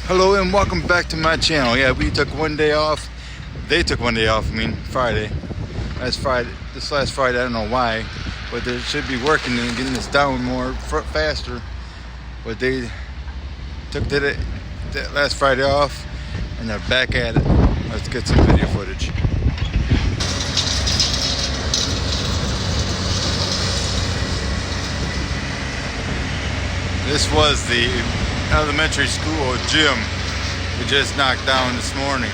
Hello and welcome back to my channel. Yeah, we took one day off. They took one day off, Friday. This last Friday, I don't know why, but they should be working and getting this down faster. But they took that last Friday off and they're back at it. Let's get some video footage. This was the elementary school gym we just knocked down this morning.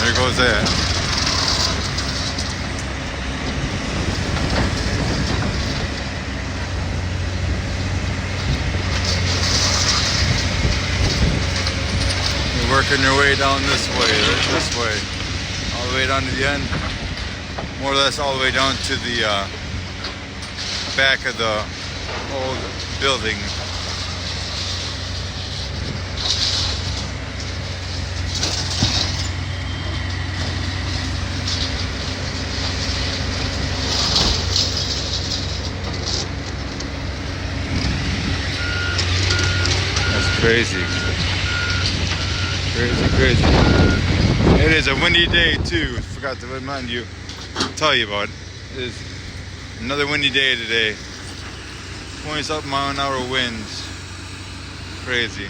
There goes that. Working their way down this way, all the way down to the end, more or less all the way down to the back of the old building. That's crazy. Crazy. It is a windy day too. Forgot to tell you about it. It is another windy day today. 20-something mile an hour winds. Crazy.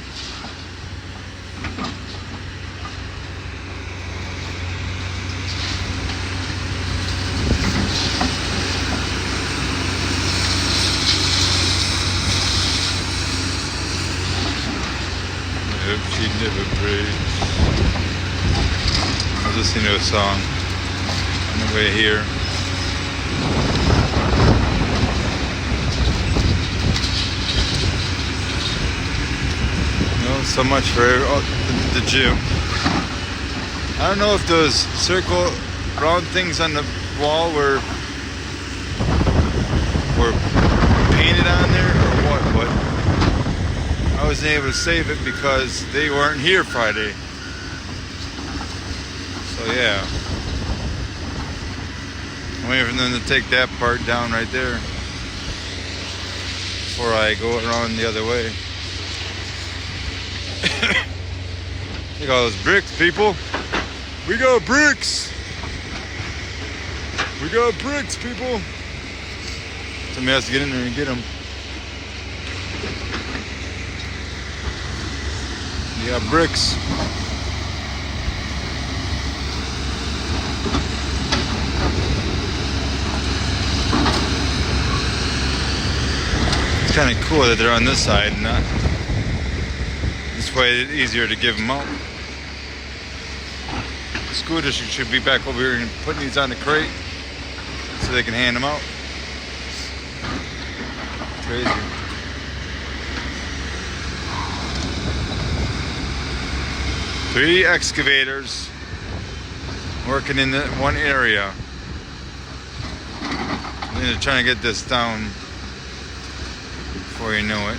Hope she never breaks. I was listening to a song on the way here. No, so much for the gym. I don't know if those circle round things on the wall were painted on there or what, but I wasn't able to save it because they weren't here Friday. So yeah, I'm waiting for them to take that part down right there before I go around the other way. Look at all those bricks, people. We got bricks. We got bricks, people. Somebody has to get in there and get them. Yeah, bricks. It's kind of cool that they're on this side, not this way. It's easier to give them out. The school district should be back over here and putting these on the crate so they can hand them out. Crazy. Three excavators working in one area. And they're trying to get this down before you know it.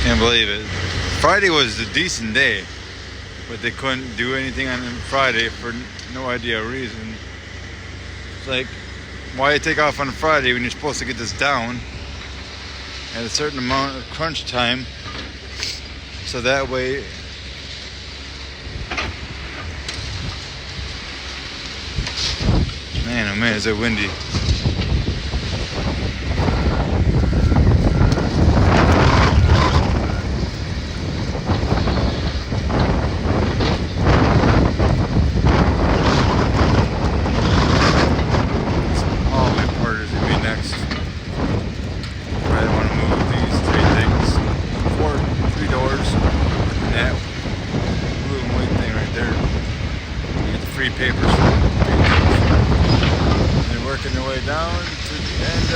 Can't believe it. Friday was a decent day, but they couldn't do anything on Friday for no idea reason. It's like, why take off on Friday when you're supposed to get this down at a certain amount of crunch time, so that way man, oh man, is it windy. Free papers. They're working their way And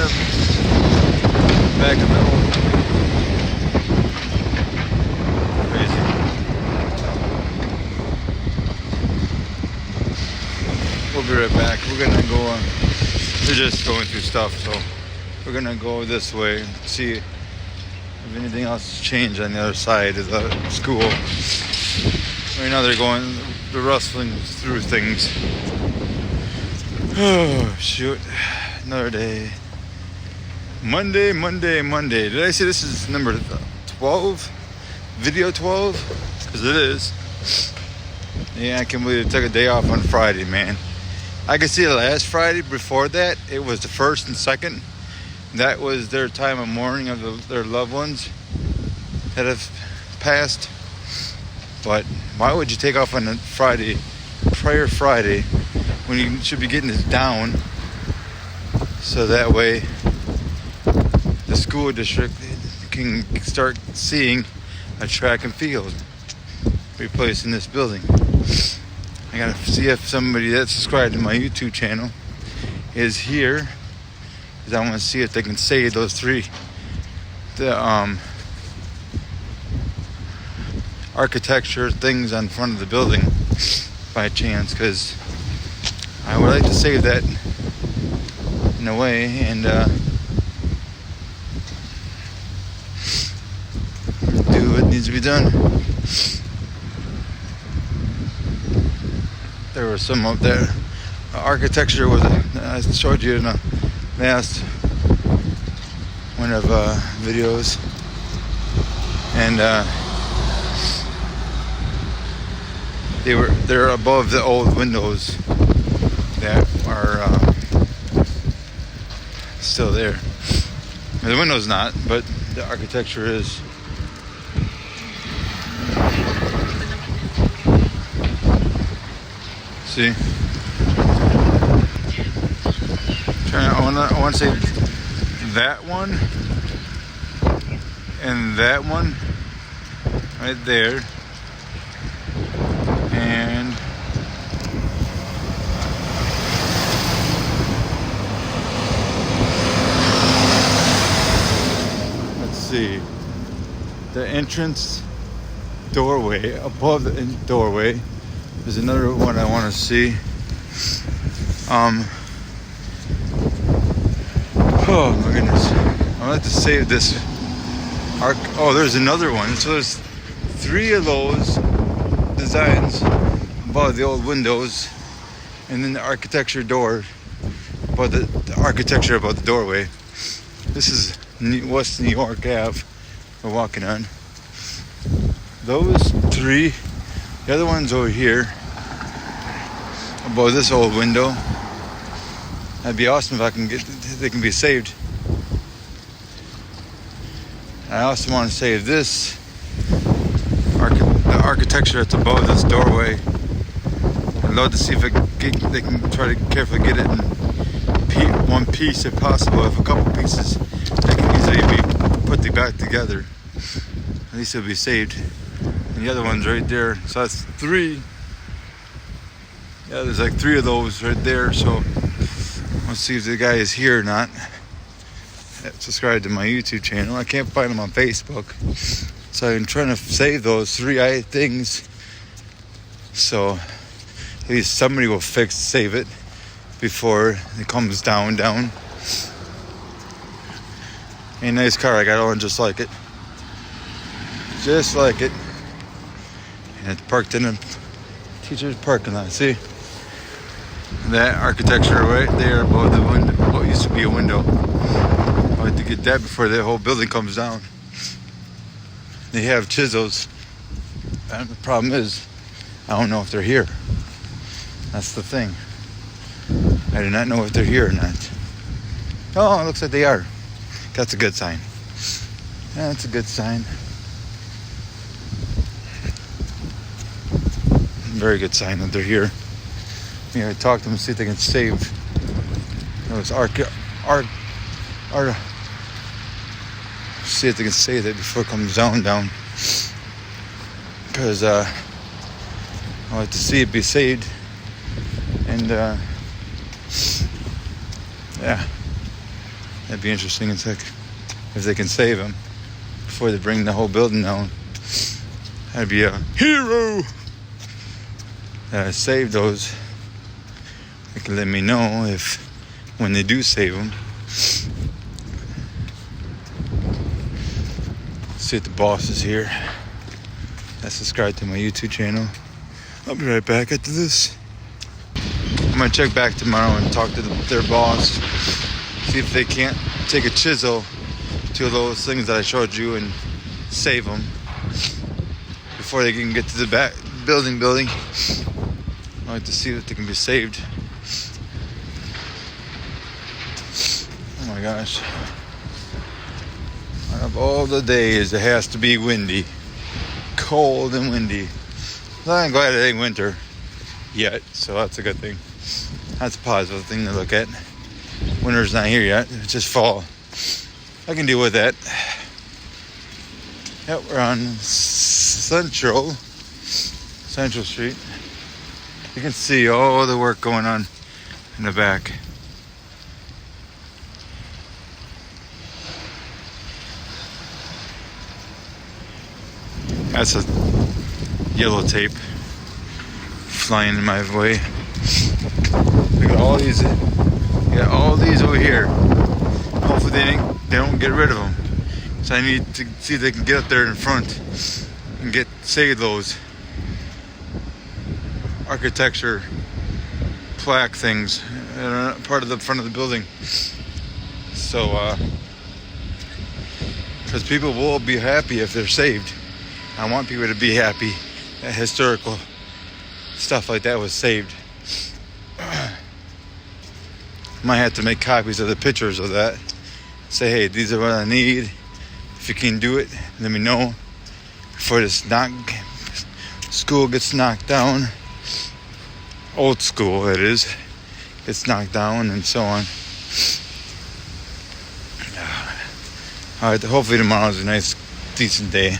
back in the old crazy. We'll be right back. We're gonna go on. We're just going through stuff, so we're gonna go this way and see if anything else has changed on the other side of the school. Right now they're rustling through things. Oh shoot, another day. Monday. Did I say this is number 12? Video 12? Because it is. Yeah, I can't believe they took a day off on Friday, man. I could see the last Friday before that, it was the 1st and 2nd. That was their time of mourning of their loved ones that have passed. But why would you take off on a Friday, prior Friday, when you should be getting this down, so that way the school district can start seeing a track and field replaced in this building. I gotta see if somebody that's subscribed to my YouTube channel is here, because I want to see if they can save those the architecture things on front of the building by chance, because I would like to save that in a way and do what needs to be done. There was some up there. Architecture was, I showed you in the last one of videos, and they're above the old windows that are still there. The window's not, but the architecture is. See, I want to say that one and that one right there, and let's see, the entrance doorway, above the doorway. There's another one I want to see. Oh my goodness. I'd like to save this arc. Oh, there's another one. So there's 3 of those designs above the old windows, and then the architecture door above the architecture above the doorway. This is West New York Ave we're walking on. Those 3. The other one's over here above this old window. That'd be awesome if they can be saved. I also want to save this the architecture that's above this doorway. I'd love to see if they can try to carefully get it in one piece if possible. If a couple pieces, they can easily be put back together. At least it'll be saved. And the other one's right there. So that's 3. Yeah, there's like 3 of those right there. So let's see if the guy is here or not. Subscribe to my YouTube channel. I can't find him on Facebook. So I'm trying to save those 3 things. So at least somebody will save it before it comes down. A nice car. I got one just like it. Just like it. And it's parked in a teacher's parking lot. See? That architecture right there above the window, what used to be a window. I like to get that before the whole building comes down. They have chisels. And the problem is, I don't know if they're here. That's the thing. I do not know if they're here or not. Oh, it looks like they are. That's a good sign. That's a good sign. Very good sign that they're here. I'm gonna talk to them and see if they can save those see if they can save it before it comes down. Because I like to see it be saved. And yeah, That'd be interesting. It's like if they can save them before they bring the whole building down. That'd be a hero. Save those. They can let me know if when they do save them. See if the boss is here. Subscribe to my YouTube channel. I'll be right back after this. I'm gonna check back tomorrow and talk to their boss. See if they can't take a chisel to those things that I showed you and save them before they can get to the back building. I'd like to see if they can be saved. Oh my gosh. Out of all the days, it has to be windy. Cold and windy. I'm glad it ain't winter yet, so that's a good thing. That's a positive thing to look at. Winter's not here yet. It's just fall. I can deal with that. Yep, we're on Central Street. You can see all the work going on in the back. That's a yellow tape flying in my way. We got all these. Got all these over here. Hopefully they don't get rid of them. So I need to see if they can get up there in front and save those architecture plaque things that are part of the front of the building. So, because people will be happy if they're saved. I want people to be happy that historical stuff like that was saved. Might have to make copies of the pictures of that. Say, hey, these are what I need. If you can do it, let me know before this school gets knocked down. Old school, it is. It's knocked down and so on. All right, hopefully tomorrow's a nice, decent day.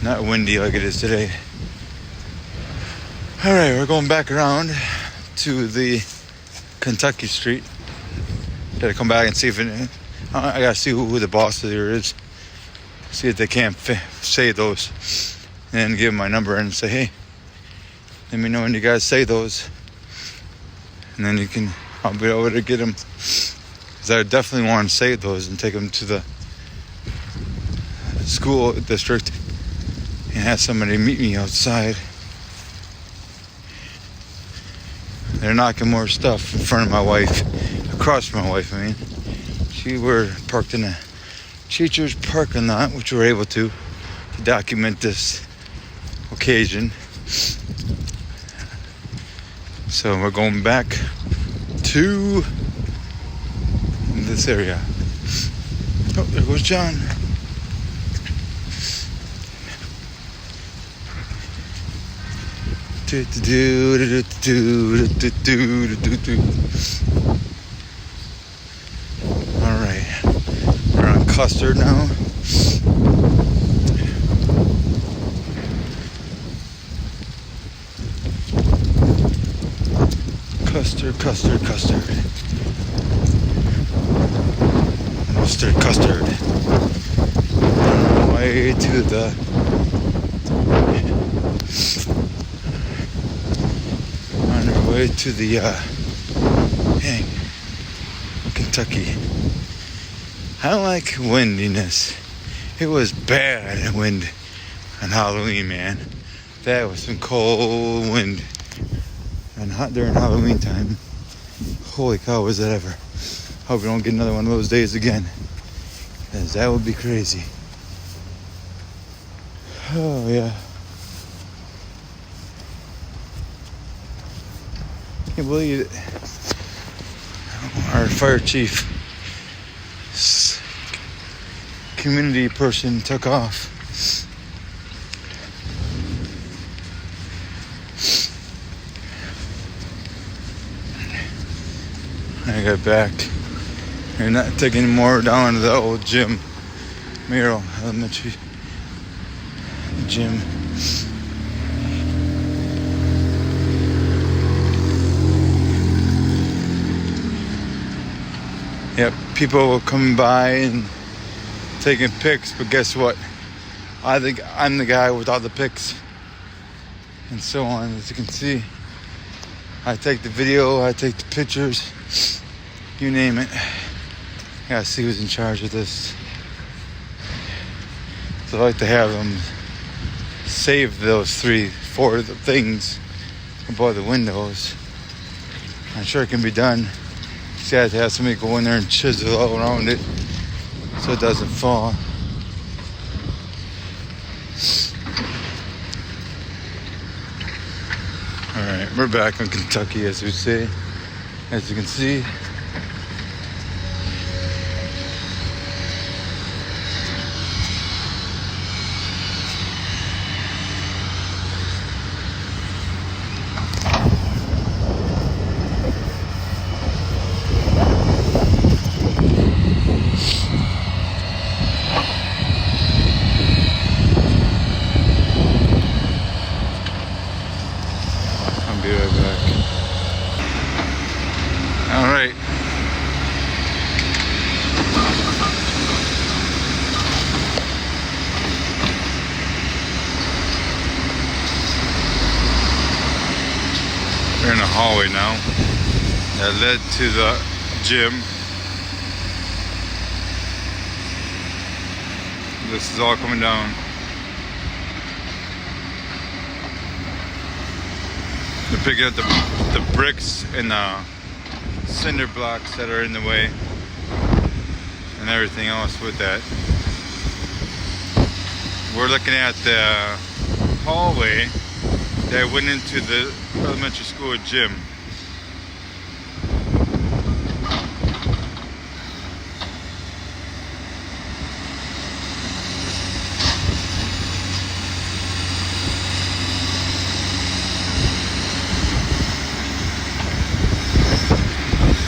Not windy like it is today. All right, we're going back around to the Kentucky Street. Gotta come back and see if I gotta see who the boss there is. See if they can't say those, and give them my number and say, hey, let me know when you guys say those, and then I'll be able to get them. Because I definitely want to save those and take them to the school district and have somebody meet me outside. They're knocking more stuff in front of my wife, across from my wife, I mean. We're parked in a teacher's parking lot, which we're able to document this occasion. So we're going back to this area. Oh, there goes John. All right, we're on Custard now. Custard. Mustard custard. On our way to the Kentucky. I don't like windiness. It was bad wind on Halloween, man. That was some cold wind. And hot during Halloween time. Holy cow, was that ever. Hope we don't get another one of those days again. Because that would be crazy. Oh, yeah. Can't believe it. Our fire chief, community person, took off. I got back. You're not taking more down to the old gym, Merrill Elementary gym. Yep, people were coming by and taking pics, but guess what? I think I'm the guy with all the pics and so on. As you can see, I take the video, I take the pictures, you name it. Gotta see who's in charge of this. So I like to have them save those 3-4 things above the windows. I'm sure it can be done. Just have to have somebody go in there and chisel all around it so it doesn't fall. Alright, we're back in Kentucky, as we say. As you can see, I'll be right back. Alright. We're in a hallway now that led to the gym. This is all coming down. They're picking up the bricks and the cinder blocks that are in the way and everything else with that. We're looking at the hallway that went into the elementary school gym.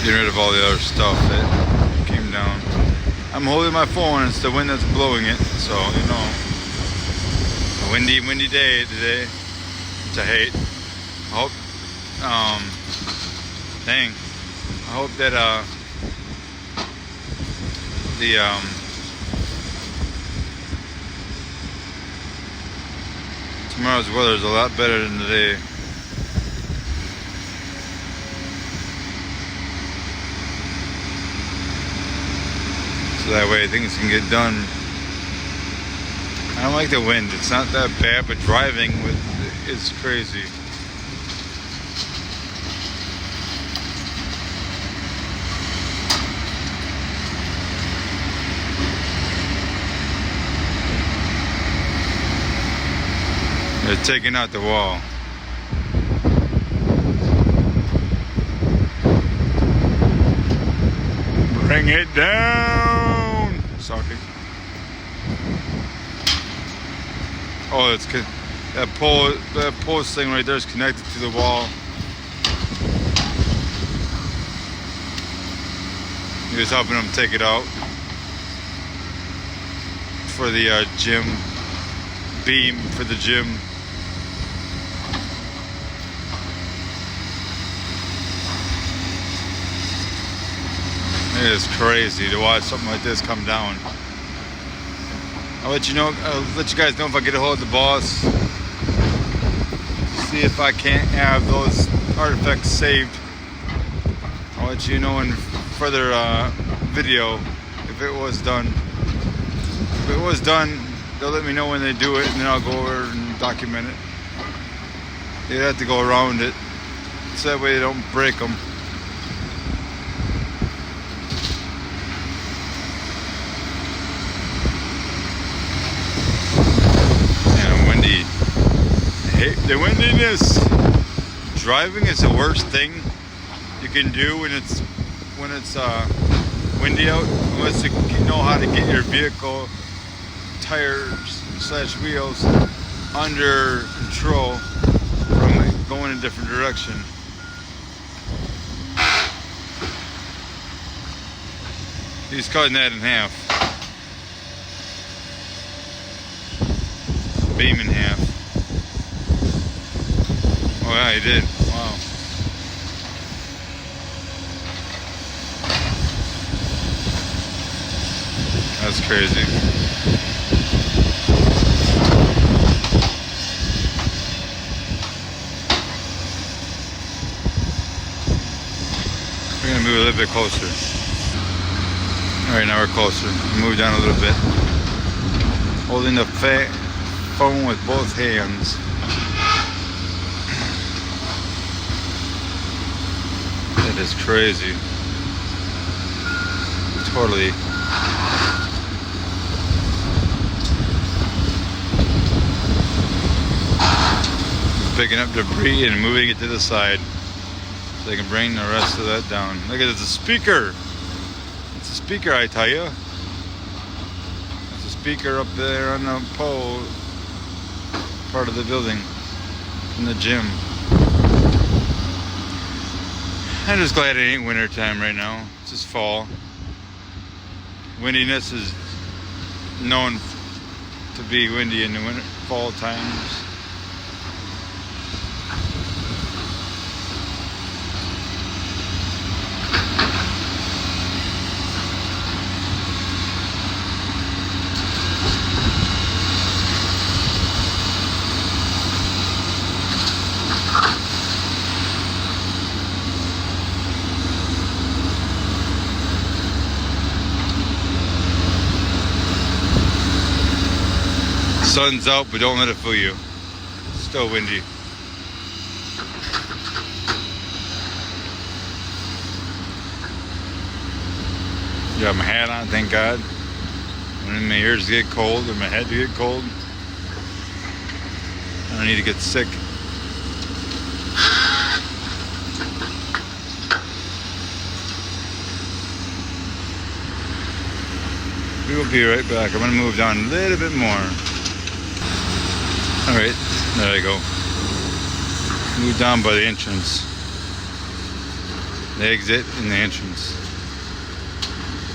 Getting rid of all the other stuff that came down. I'm holding my phone, it's the wind that's blowing it, so you know. A windy day today, which I hate. I hope, I hope that, tomorrow's weather is a lot better than today. So that way things can get done. I don't like the wind. It's not that bad, but driving is crazy. They're taking out the wall. Bring it down! Sorry. Oh, it's that post thing right there is connected to the wall. He was helping them take it out for the gym beam for the gym. It is crazy to watch something like this come down. I'll let you guys know if I get a hold of the boss. See if I can't have those artifacts saved. I'll let you know in further video if it was done. If it was done, they'll let me know when they do it, and then I'll go over and document it. They'd have to go around it, so that way they don't break them. The windiness. Driving is the worst thing you can do when it's windy out, unless you know how to get your vehicle tires / wheels under control from going in a different direction. He's cutting that in half. Beam in half. Oh yeah, he did. Wow. That's crazy. We're gonna move a little bit closer. Alright, now we're closer. Move down a little bit. Holding the phone with both hands. That is crazy. Totally. Picking up debris and moving it to the side so they can bring the rest of that down. Look at it, it's a speaker. It's a speaker, I tell you. It's a speaker up there on the pole, part of the building, in the gym. I'm just glad it ain't winter time right now. It's just fall. Windiness is known to be windy in the winter, fall times. Sun's out, but don't let it fool you. It's still windy. Got my hat on, thank God. When my ears get cold or my head get cold, I don't need to get sick. We will be right back. I'm going to move down a little bit more. Alright, there I go. Move down by the entrance. The exit and the entrance.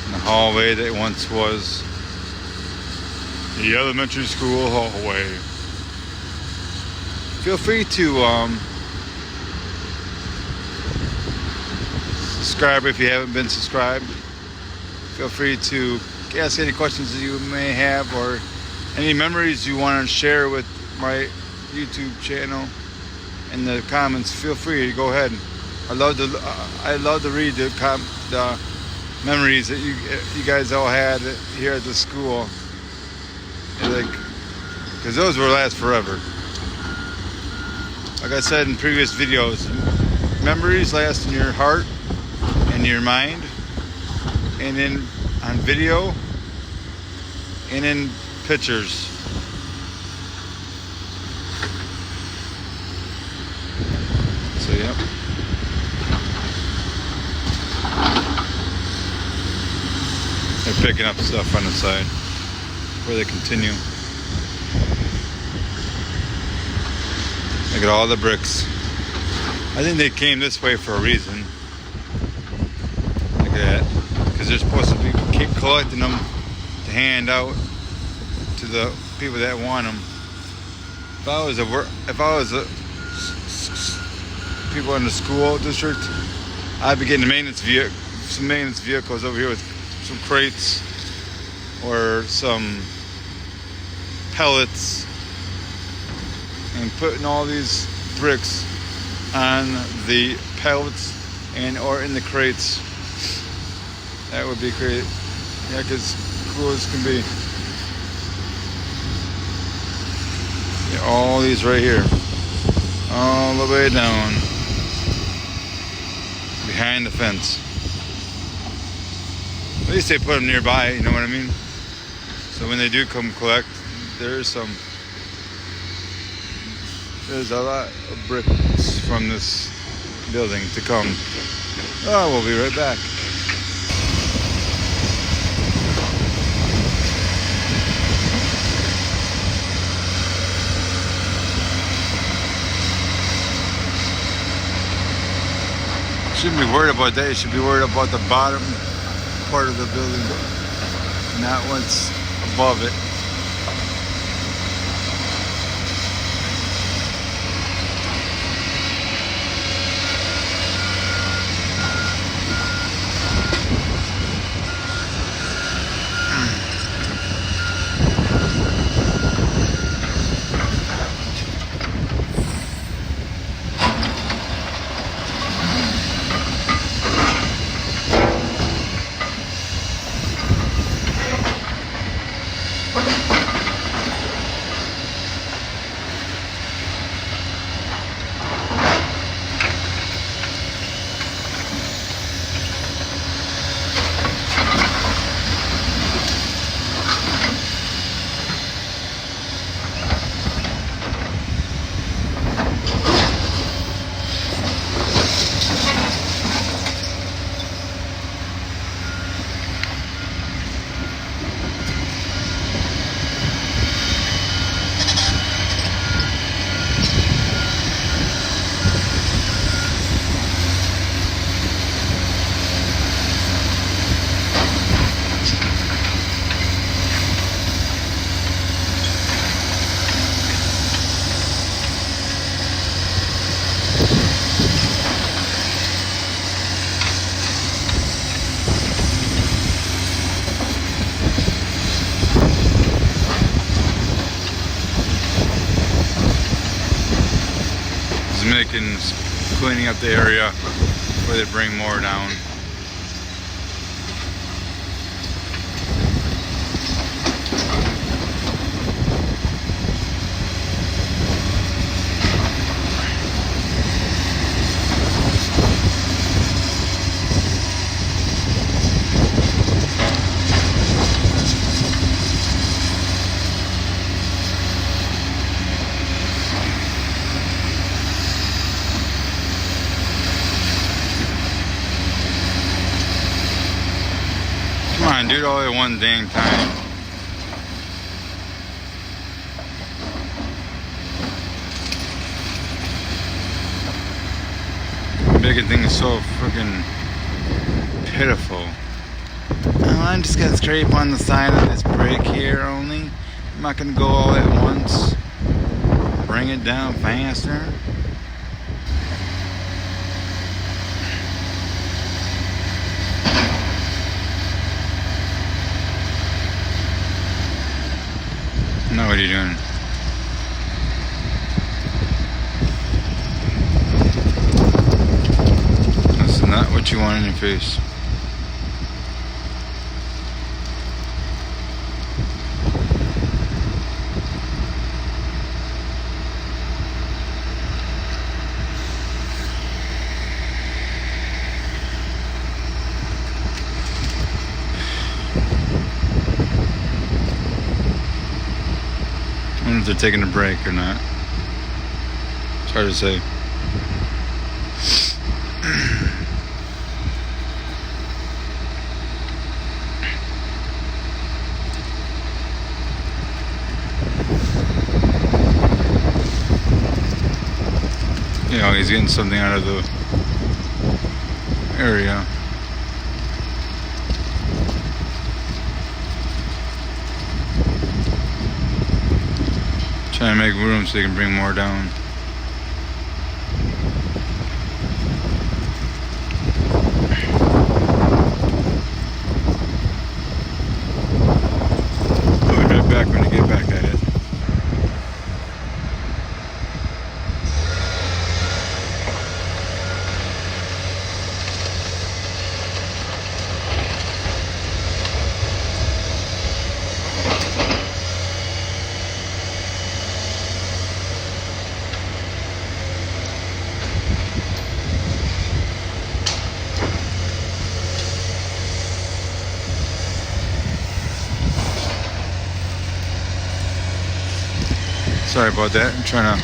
And the hallway that once was the elementary school hallway. Feel free to subscribe if you haven't been subscribed. Feel free to ask any questions that you may have or any memories you want to share with my YouTube channel in the comments. Feel free to go ahead. I love to read the memories that you guys all had here at the school, because those will last forever. Like I said in previous videos, memories last in your heart and your mind, and on video and in pictures. So yep. They're picking up stuff on the side before they continue. Look at all the bricks. I think they came this way for a reason. Look at that. Because they're supposed to keep collecting them to hand out to the people that want them. If I was a people in the school district, I'd be getting some maintenance vehicles over here with some crates or some pellets and putting all these bricks on the pellets or in the crates. That would be great. Yeah, because cool as can be. Yeah, all these right here, all the way down behind the fence. At least they put them nearby, you know what I mean? So when they do come collect, there's a lot of bricks from this building to come. Oh, we'll be right back. Shouldn't be worried about that. You should be worried about the bottom part of the building, not what's above it. Americans cleaning up the area before they bring more down. Come on, do it all at one dang time. Making things so freaking pitiful. Oh, I'm just gonna scrape on the side of this brick here only. I'm not gonna go all at once. Bring it down faster. Now what are you doing? That's not what you want in your face. I wonder if they're taking a break or not. It's hard to say. You know, he's getting something out of the area. Trying to make room so they can bring more down. I'll be right back when I get back at it. Sorry about that. I'm trying to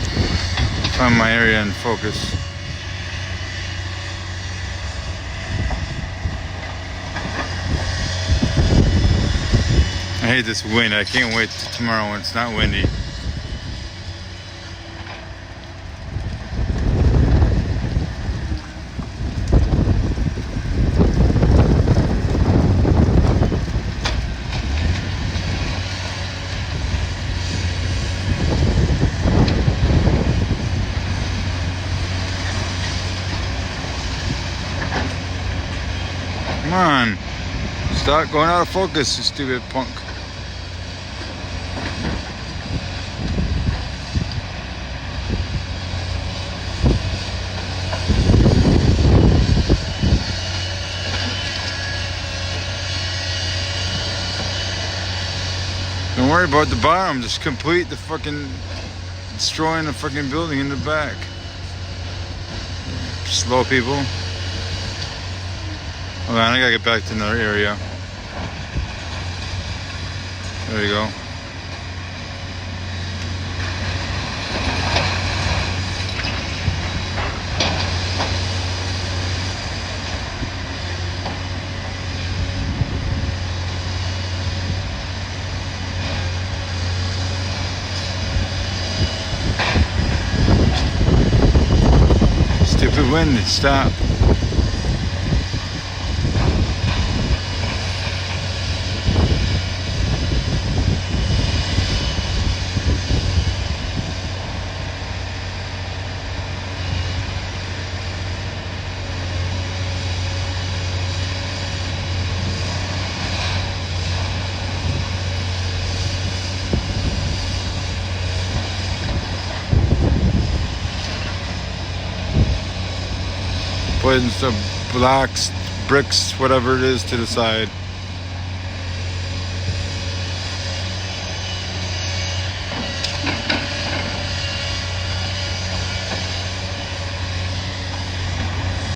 find my area and focus. I hate this wind. I can't wait till tomorrow when it's not windy. Come on. Stop going out of focus, you stupid punk. Don't worry about the bottom, just complete the fucking destroying the fucking building in the back. Slow people. Hold on, I gotta get back to another area. There you go. Stupid wind, stop. putting some blocks, bricks, whatever it is to the side.